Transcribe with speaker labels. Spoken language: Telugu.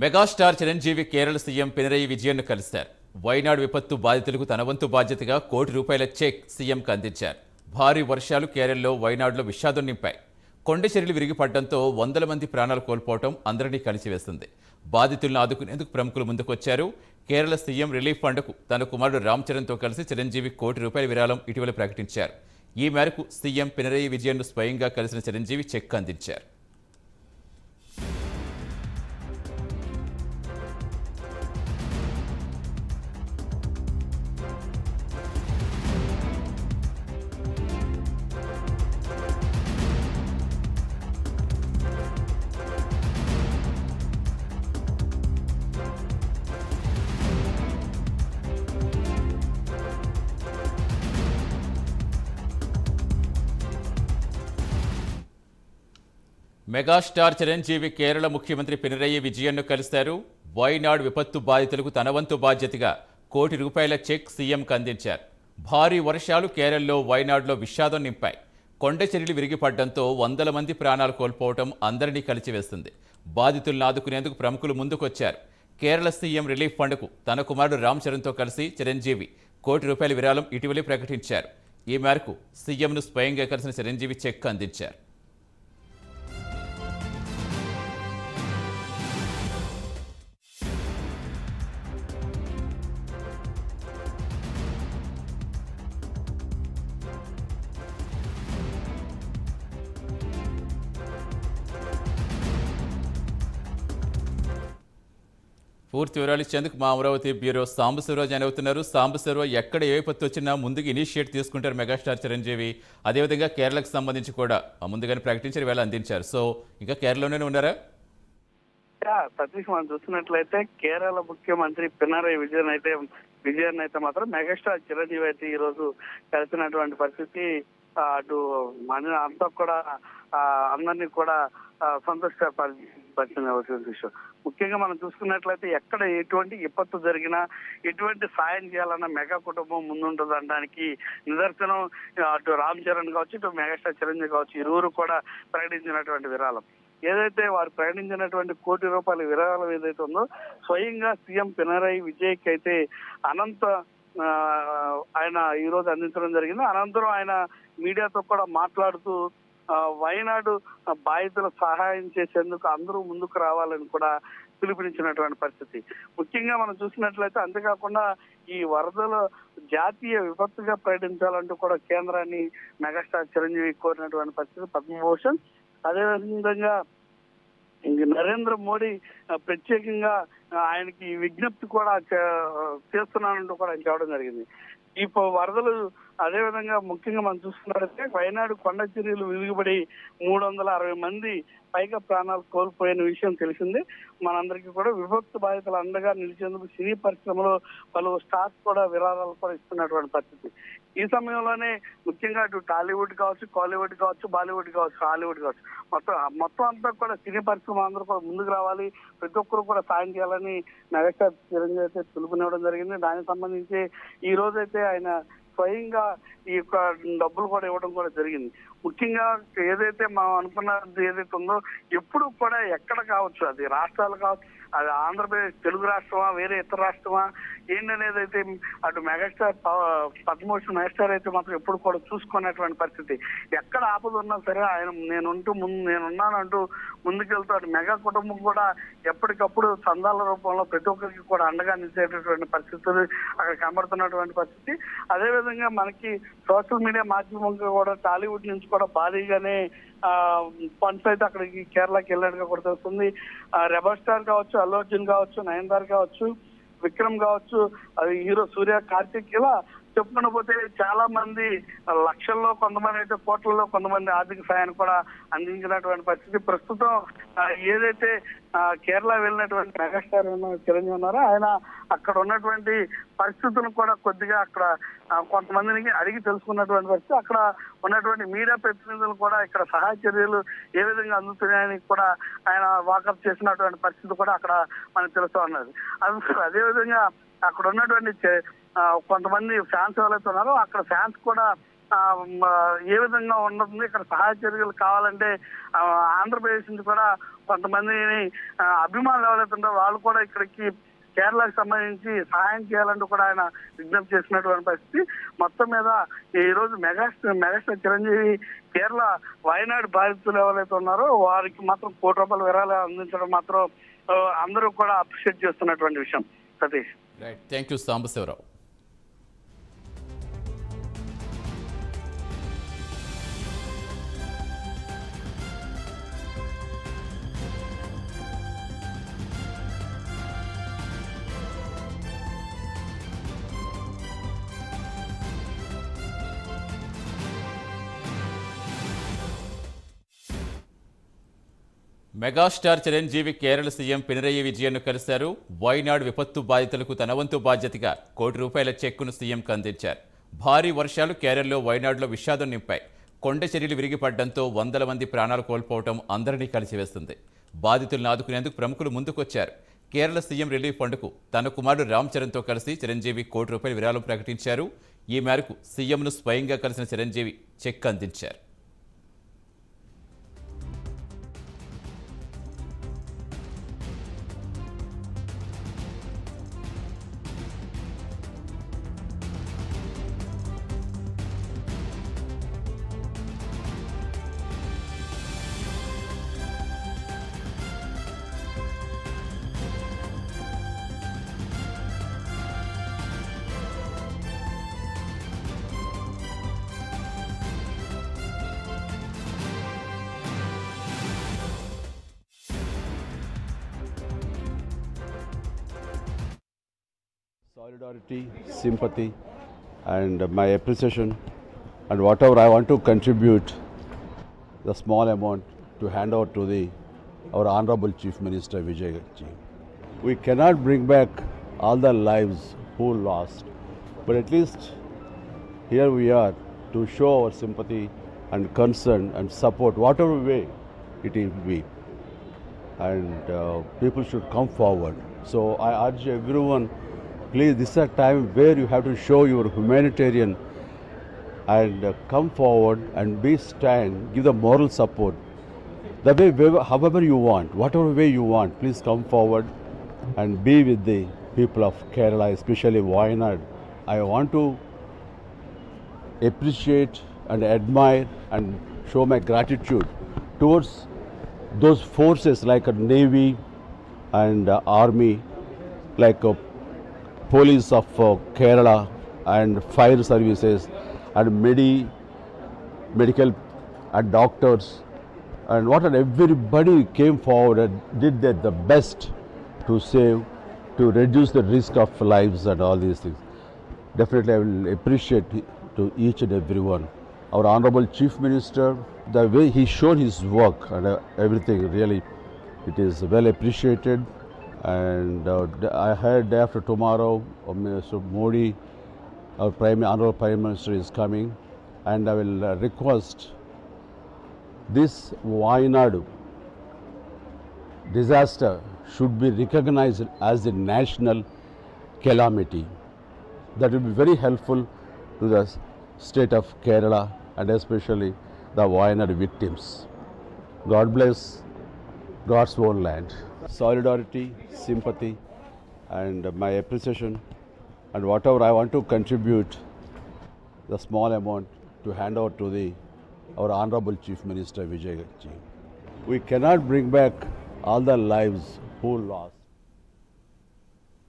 Speaker 1: మెగాస్టార్ చిరంజీవి కేరళ సీఎం పినరయి విజయన్ను కలిశారు. వైనాడు విపత్తు బాధితులకు తన వంతు బాధ్యతగా ₹1 చెక్ సీఎంకు అందించారు. భారీ వర్షాలు కేరళలో వైనాడులో విషాదం నింపాయి. కొండ చర్యలు విరిగిపడడంతో వందల మంది ప్రాణాలు కోల్పోవడం అందరినీ కలిసివేస్తుంది. బాధితులను ఆదుకునేందుకు ప్రముఖులు ముందుకొచ్చారు. కేరళ సీఎం రిలీఫ్ ఫండ్కు తన కుమారుడు రామ్ చరణ్తో కలిసి చిరంజీవి ₹1 విరాళం ఇటీవల ప్రకటించారు. ఈ మేరకు సీఎం పినరయి విజయన్ను స్వయంగా కలిసిన చిరంజీవి చెక్ అందించారు. మెగాస్టార్ చిరంజీవి కేరళ ముఖ్యమంత్రి పినరయి విజయన్ను కలిశారు. వైనాడు విపత్తు బాధితులకు తన వంతు బాధ్యతగా ₹1 చెక్ సీఎంకు అందించారు. భారీ వర్షాలు కేరళలో వైనాడులో విషాదం నింపాయి. కొండ చర్యలు విరిగిపడడంతో వందల మంది ప్రాణాలు కోల్పోవడం అందరినీ కలిచివేస్తుంది. బాధితులను ఆదుకునేందుకు ప్రముఖులు ముందుకొచ్చారు. కేరళ సీఎం రిలీఫ్ ఫండ్కు తన కుమారుడు రామ్ చరణ్తో కలిసి చిరంజీవి ₹1 విరాళం ఇటీవలే ప్రకటించారు. ఈ మేరకు సీఎంను స్వయంగా కలిసిన చిరంజీవి చెక్ అందించారు. పూర్తి వివరాలు ఇచ్చేందుకు మా అమరావతి బ్యూరో సాంబశివరావు జాయిన్ అవుతున్నారు. సాంబశివరావు, ఎక్కడ ఏ విపత్తు వచ్చినా ముందుకు ఇనిషియేట్ తీసుకుంటారు మెగాస్టార్ చిరంజీవి. అదేవిధంగా కేరళకు సంబంధించి కూడా ముందుగానే ప్రకటించారు, వేళ అందించారు. సో ఇంకా కేరళలోనే ఉన్నారా?
Speaker 2: సతీష్, మనం చూస్తున్నట్లయితే కేరళ ముఖ్యమంత్రి పినరయి విజయన్ అయితే మాత్రం మెగాస్టార్ చిరంజీవి అయితే ఈ రోజు కలిసినటువంటి పరిస్థితి. అటు మన అంతా కూడా అందరినీ కూడా సంతోషపరిచిన విషయం. ముఖ్యంగా మనం చూసుకున్నట్లయితే ఎక్కడ ఎటువంటి విపత్తు జరిగినా ఎటువంటి సాయం చేయాలన్న మెగా కుటుంబం ముందుంటుంది అనడానికి నిదర్శనం అటు రామ్ చరణ్ కావచ్చు, ఇటు మెగాస్టార్ చిరంజీవి కావచ్చు, ఇరువురు కూడా ప్రకటించినటువంటి విరాళం. ఏదైతే వారు ప్రకటించినటువంటి ₹1 విరాళం ఏదైతే ఉందో స్వయంగా సీఎం పినరయి విజయ్కి అయితే ఆయన ఈ రోజు అందించడం జరిగింది. అనంతరం ఆయన మీడియాతో కూడా మాట్లాడుతూ వైనాడు బాధితుల సహాయం చేసేందుకు అందరూ ముందుకు రావాలని కూడా పిలుపునిచ్చినటువంటి పరిస్థితి. ముఖ్యంగా మనం చూసినట్లయితే అంతేకాకుండా ఈ వరదలు జాతీయ విపత్తుగా ప్రకటించాలంటూ కూడా కేంద్రాన్ని మెగాస్టార్ చిరంజీవి కోరినటువంటి పరిస్థితి. పద్మభూషణ్ అదేవిధంగా నరేంద్ర మోడీ ప్రత్యేకంగా ఆయనకి విజ్ఞప్తి కూడా చేస్తున్నానంటూ కూడా ఆయన చెప్పడం జరిగింది. ఈ వరదలు అదేవిధంగా ముఖ్యంగా మనం చూస్తున్నట్లయితే వైనాడు కొండ చర్యలు విరిగిపడి 360 మంది పైగా ప్రాణాలు కోల్పోయిన విషయం తెలిసింది. మనందరికీ కూడా విపత్తు బాధితులు అండగా నిలిచేందుకు సినీ పరిశ్రమలో పలు స్టార్స్ కూడా విరాళాలు కూడా ఇస్తున్నటువంటి పరిస్థితి. ఈ సమయంలోనే ముఖ్యంగా అటు టాలీవుడ్ కావచ్చు, కాలీవుడ్ కావచ్చు, బాలీవుడ్ కావచ్చు, హాలీవుడ్ కావచ్చు, మొత్తం అంతా కూడా సినీ పరిశ్రమ అందరూ కూడా ముందుకు రావాలి, ప్రతి ఒక్కరు కూడా సాయం చేయాలని మెగాస్టార్ చిరంజీవి అయితే పిలుపునివ్వడం జరిగింది. దానికి సంబంధించి ఈ రోజైతే ఆయన స్వయంగా ఈ యొక్క డబ్బులు కూడా ఇవ్వడం కూడా జరిగింది. ముఖ్యంగా ఏదైతే మనం అనుకున్నది ఏదైతే ఉందో ఎప్పుడు కూడా ఎక్కడ కావచ్చు, అది రాష్ట్రాలు కావచ్చు, అది ఆంధ్రప్రదేశ్ తెలుగు రాష్ట్రమా వేరే ఇతర రాష్ట్రమా ఏంటనేది అయితే అటు మెగాస్టార్ పద్మభూషణ్ మెగాస్టార్ అయితే మాత్రం ఎప్పుడు కూడా చూసుకునేటువంటి పరిస్థితి. ఎక్కడ ఆపద ఉన్నా సరే ఆయన నేనున్నానంటూ ముందుకెళ్తూ అటు మెగా కుటుంబం కూడా ఎప్పటికప్పుడు చందాల రూపంలో ప్రతి ఒక్కరికి కూడా అండగా నిలిచేటటువంటి పరిస్థితులు అక్కడ కనబడుతున్నటువంటి పరిస్థితి. అదేవిధంగా మనకి సోషల్ మీడియా మాధ్యమంగా కూడా టాలీవుడ్ నుంచి కూడా భారీగానే ఫండ్స్ అయితే అక్కడికి కేరళకి వెళ్ళినట్టుగా కూడా తెలుస్తుంది. రెబల్ స్టార్ కావచ్చు, అల్లు అర్జున్ కావచ్చు, నయనతార కావచ్చు, విక్రమ్ కావచ్చు, అది హీరో సూర్య, కార్తిక్, ఇలా చెప్పుకున్న పోతే చాలా మంది లక్షల్లో, కొంతమంది అయితే కోట్లలో కొంతమంది ఆర్థిక సాయాన్ని కూడా అందించినటువంటి పరిస్థితి. ప్రస్తుతం ఏదైతే కేరళ వెళ్ళినటువంటి మెగాస్టార్ చిరంజీవి ఉన్నారో ఆయన అక్కడ ఉన్నటువంటి పరిస్థితులను కూడా కొద్దిగా అక్కడ కొంతమందిని అడిగి తెలుసుకున్నటువంటి పరిస్థితి. అక్కడ ఉన్నటువంటి మీడియా ప్రతినిధులు కూడా ఇక్కడ సహాయ చర్యలు ఏ విధంగా అందుతున్నాయని కూడా ఆయన వాకప్ చేసినటువంటి పరిస్థితి కూడా అక్కడ మనకు తెలుస్తూ ఉన్నది. అదేవిధంగా అక్కడ ఉన్నటువంటి కొంతమంది ఫ్యాన్స్ ఎవరైతే ఉన్నారో అక్కడ ఫ్యాన్స్ కూడా ఏ విధంగా ఉండదు, ఇక్కడ సహాయ చర్యలు కావాలంటే ఆంధ్రప్రదేశ్ నుంచి కూడా కొంతమందిని అభిమానులు ఎవరైతే ఉంటారో వాళ్ళు కూడా ఇక్కడికి కేరళకు సంబంధించి సహాయం చేయాలంటూ కూడా ఆయన విజ్ఞప్తి చేసినటువంటి పరిస్థితి. మొత్తం మీద ఈ రోజు మెగాస్టార్ చిరంజీవి కేరళ వయనాడు బాధితులు ఎవరైతే ఉన్నారో వారికి మాత్రం ₹1 విరాళాలు అందించడం మాత్రం అందరూ కూడా అప్రిషియేట్ చేస్తున్నటువంటి విషయం. Satish,
Speaker 1: right, thank you Sambasivarao. Megastar Chiranjeevi Kerala CM Pinarayi విజయన్ను కలిశారు. వైనాడు విపత్తు బాధితులకు తన వంతు బాధ్యతగా ₹1 చెక్కును సీఎంకు అందించారు. భారీ వర్షాలు కేరళలో వైనాడులో విషాదం నింపాయి. కొండ చర్యలు విరిగిపడడంతో వందల మంది ప్రాణాలు కోల్పోవడం అందరినీ కలిసివేస్తుంది. బాధితులను ఆదుకునేందుకు ప్రముఖులు ముందుకొచ్చారు. కేరళ సీఎం రిలీఫ్ ఫండ్కు తన కుమారుడు రామ్ చరణ్తో కలిసి చిరంజీవి ₹1 విరాళం ప్రకటించారు. ఈ మేరకు సీఎంను స్వయంగా కలిసిన చిరంజీవి చెక్ అందించారు.
Speaker 3: Solidarity, sympathy, and my appreciation, and whatever I want to contribute, the small amount to hand over to our Honorable Chief Minister Vijay Ji. We cannot bring back all the lives who lost, but at least here we are to show our sympathy and concern and support, whatever way it will be, and people should come forward. So I urge everyone, please, this is a time where you have to show your humanitarian and come forward and stand, give the moral support. The way, however you want, whatever way you want, please come forward and be with the people of Kerala, especially Wayanad. I want to appreciate and admire and show my gratitude towards those forces like a Navy and Army, like a police of Kerala and fire services and medical and doctors and everybody came forward and did the best to save, to reduce the risk of lives and all these things. Definitely I will appreciate to each and everyone. Our Honorable Chief Minister, the way he showed his work and everything, really it is well appreciated. And I heard day after tomorrow, Mr. Modi, our Honorable Prime Minister is coming, and I will request this Wayanadu disaster should be recognized as a national calamity. That will be very helpful to the state of Kerala and especially the Wayanadu victims. God bless God's own land. Solidarity, sympathy, and my appreciation, and whatever I want to contribute, the small amount to hand over to our Honorable Chief Minister Vijay Ji. We cannot bring back all the lives who lost.